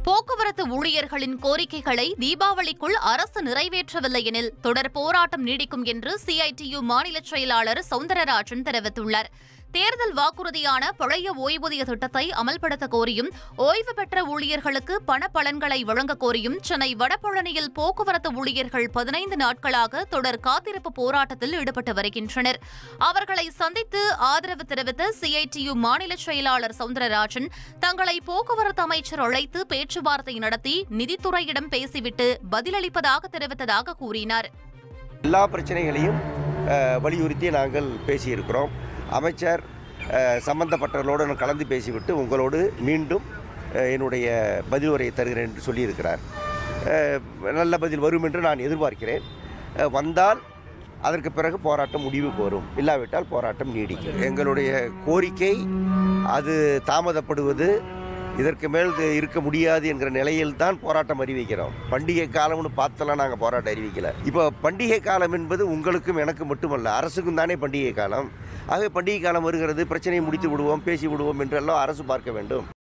போக்குவரத்து ஊழியர்களின் கோரிக்கைகளை தீபாவளிக்குள் அரசு நிறைவேற்றவில்லை எனில் தொடர் போராட்டம் நீடிக்கும் என்று சிஐடியு மாநில செயலாளர் சவுந்தரராஜன் தெரிவித்துள்ளார். தேர்தல் வாக்குறுதியான பழைய ஓய்வூதிய திட்டத்தை அமல்படுத்த கோரியும் ஓய்வு பெற்ற ஊழியர்களுக்கு பண பலன்களை வழங்க கோரியும் சென்னை வடபழனியில் போக்குவரத்து ஊழியர்கள் 15 நாட்களாக தொடர் காத்திருப்பு போராட்டத்தில் ஈடுபட்டு வருகின்றனர். அவர்களை சந்தித்து ஆதரவு தெரிவித்த சிஐடியு மாநில செயலாளர் சவுந்தரராஜன் தங்களை போக்குவரத்து அமைச்சர் அழைத்து பேச்சுவார்த்தை நடத்தி நிதித்துறையிடம் பேசிவிட்டு பதிலளிப்பதாக தெரிவித்ததாக கூறினார். எல்லா பிரச்சனைகளையும் வலியுறுத்தி நாங்கள் பேசியிருக்கிறோம். அமைச்சர் சம்பந்தப்பட்டவர்களோடு கலந்து பேசிவிட்டு உங்களோடு மீண்டும் என்னுடைய பதில் உரையை தருகிறேன் என்று சொல்லியிருக்கிறார். நல்ல பதில் வரும் என்று நான் எதிர்பார்க்கிறேன். வந்தால் அதற்கு பிறகு போராட்டம் முடிவுக்கு வரும், இல்லாவிட்டால் போராட்டம் நீடிக்கும். எங்களுடைய கோரிக்கை அது தாமதப்படுவது இதற்கு மேல் இருக்க முடியாது என்கிற நிலையில் தான் போராட்டம் அறிவிக்கிறோம். பண்டிகை காலம்னு பார்த்தெல்லாம் நாங்கள் போராட்டம் அறிவிக்கல. இப்போ பண்டிகை காலம் என்பது உங்களுக்கும் எனக்கு மட்டுமல்ல, அரசுக்கும் தானே பண்டிகை காலம். ஆகவே பண்டிகை காலம் வருகிறது, பிரச்சனையை முடித்து விடுவோம், பேசி விடுவோம் என்றெல்லாம் அரசு பார்க்க வேண்டும்.